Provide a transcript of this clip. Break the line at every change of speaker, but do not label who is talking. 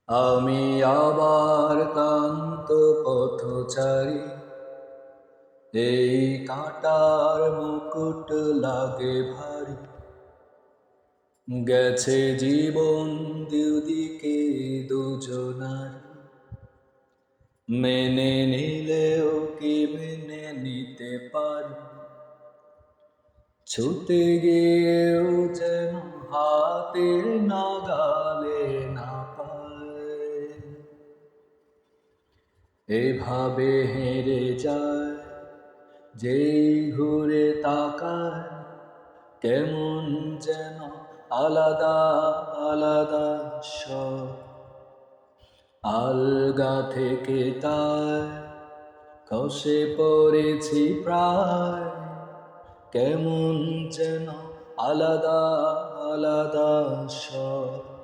আমি আবার ক্লান্ত পথচারী, এই কাঁটার মুকুট লাগে ভারী। গেছে জীবন দুদিকে দুজনার, মেনে নিলেও কি মেনে নিতে পারি? ছুটে গিয়েও যেন হাতের নাগালে না পায়। এভাবে হেরে যায় যেই ঘুরে তাকায়, কেমন যেন আলাদা আলাদা সব। আলগা থেকে তাই খসে পড়েছি প্রায়, কেমন যেন আলাদা আলাদা সব।